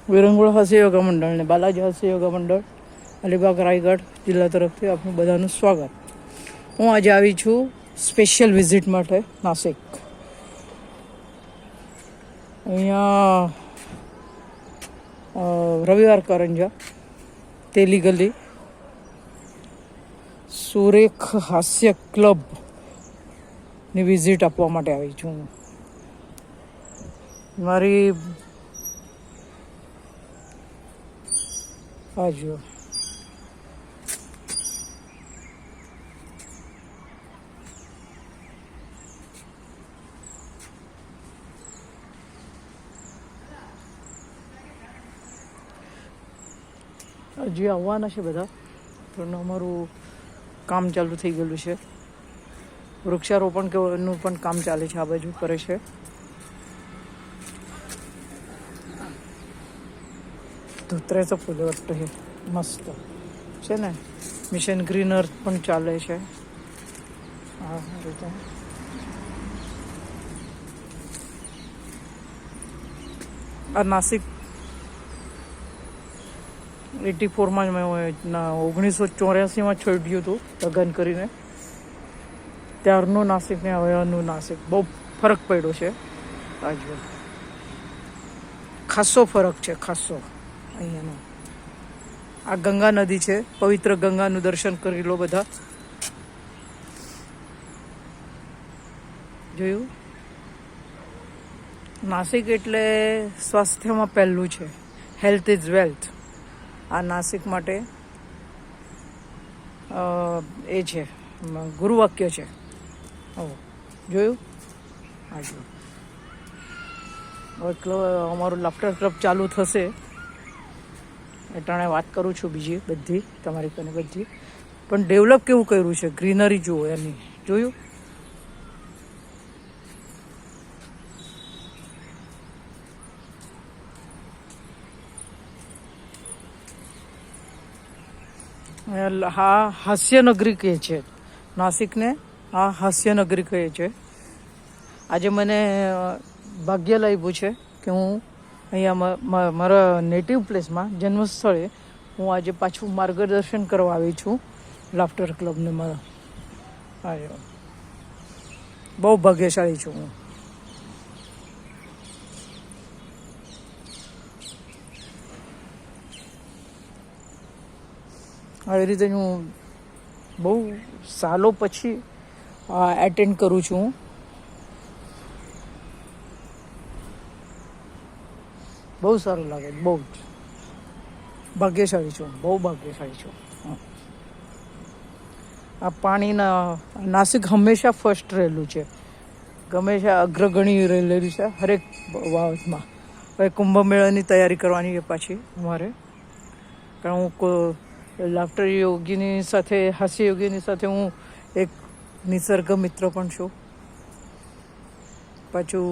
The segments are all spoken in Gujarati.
વિરંગુળા હાસ્ય યોગા મંડળ ને બાલાજી હાસ્ય યોગા મંડળ અલીબાગ રાયગઢ જિલ્લા તરફથી આપનું બધાનું સ્વાગત. હું આજે આવી છું સ્પેશિયલ વિઝિટ માટે નાસિક. અહીંયા રવિવાર કારંજા તેલી ગલી સુરેખ હાસ્ય ક્લબની વિઝિટ આપવા માટે આવી છું. મારી આ જુઓ હજી આવવાના છે બધા, પણ અમારું કામ ચાલુ થઈ ગયેલું છે. વૃક્ષારોપણ કે એનું પણ કામ ચાલે છે, આ બાજુ કરે છે. ધોત્રેचं फुलं वाटतं हे मस्त છે ને. મિશન ગ્રીન અર્થ પણ ચાલે છે. આ રીતે આ નાસિક 84માં મેં 1984માં છોડ્યું હતું લગ્ન કરીને. ત્યારનું નાસિક ને હવેનું નાસિક બહુ ફરક પડ્યો છે. આજુ ખાસો ફરક છે, ખાસો. અહીંયાનો આ ગંગા નદી છે, પવિત્ર ગંગાનું દર્શન કરી લો બધા. જોયું? નાસિક એટલે સ્વાસ્થ્યમાં પહેલું છે. Health is wealth. આ નાસિક માટે એ છે, ગુરુવાક્ય છે. જોયું? હા જો હવે અમારું લાફ્ટર ક્લબ ચાલુ થશે. અટાણે વાત કરું છું બીજી બધી તમારી કને બધી, પણ ડેવલપ કેવું કર્યું છે. ગ્રીનરી જુઓ એની. જોયું? હા, હાસ્યનગરી કહે છે નાસિકને. હા, હાસ્યનગરી કહે છે. આજે મને ભાગ્ય લાગ્યું છે કે હું અહીંયા મારા નેટિવ પ્લેસમાં, જન્મસ્થળે, હું આજે પાછું માર્ગદર્શન કરવા આવી છું લાફ્ટર ક્લબને. મારા બહુ ભાગ્યશાળી છું હું. આવી રીતે હું બહુ સાલો પછી એટેન્ડ કરું છું. બહુ સારું લાગે, બહુ જ ભાગ્યશાળી છું, બહુ ભાગ્યશાળી છું. આ પાણીના નાસિક હંમેશા ફર્સ્ટ રહેલું છે, હંમેશા અગ્રગણી રહેલું છે હરેક બાબતમાં. હવે કુંભ મેળાની તૈયારી કરવાની છે પાછી અમારે, કારણ હું લાફ્ટર યોગીની સાથે, હાસ્ય યોગીની સાથે હું એક નિસર્ગ મિત્ર પણ છું. પાછું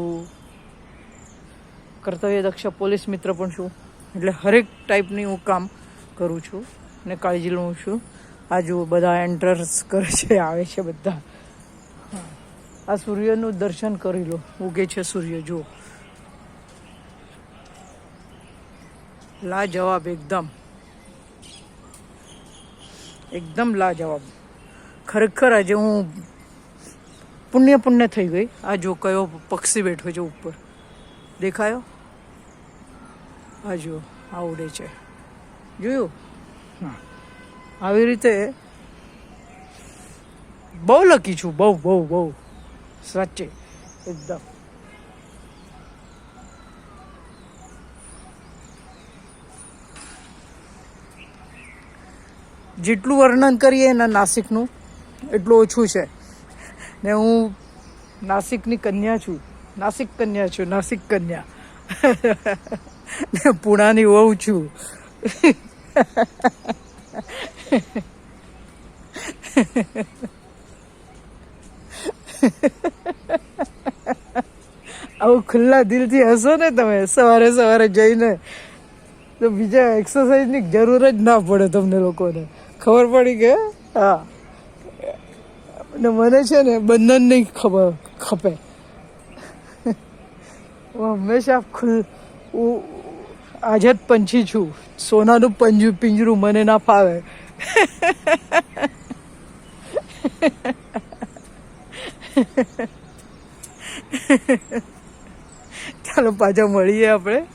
કર્તવ્ય દક્ષ પોલીસ મિત્ર પણ છું. એટલે હરેક ટાઈપની હું કામ કરું છું ને કાળજી લઉં છું. આ જુઓ બધા એન્ટર્સ કરે છે, આવે છે બધા. આ સૂર્યનું દર્શન કરી લો, ઉગે છે સૂર્ય. જુઓ, લાજવાબ, એકદમ એકદમ લાજવાબ. ખરેખર આજે હું પુણ્ય થઈ ગઈ. આ જો કયો પક્ષી બેઠો છે ઉપર, દેખાયો? આ જુઓ, આ ઉડે છે. જોયું? હા, આવી રીતે બહુ લકી છું, બહુ બહુ બહુ સાચે એકદમ. જેટલું વર્ણન કરીએ એના નાસિકનું એટલું ઓછું છે. ને હું નાસિકની કન્યા છું, નાસિક કન્યા ને પુણાની વહુ છું. આવું ખુલ્લા દિલથી હસો ને તમે સવારે જઈને, તો બીજા એક્સરસાઇઝની જરૂર જ ના પડે તમને લોકોને. ખબર પડી કે હા, ને મને છે ને બંધન નહીં ખપે. હું હંમેશા આજે જ પંછી છું. સોનાનું પિંજરું મને ના ફાવે. ચાલો પાછા મળીએ આપણે.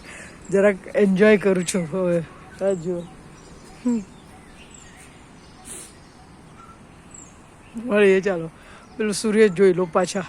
જરાક એન્જોય કરું છું હવે. આ જુઓ મળીએ ચાલો. પેલું સૂર્ય જોઈ લો પાછા.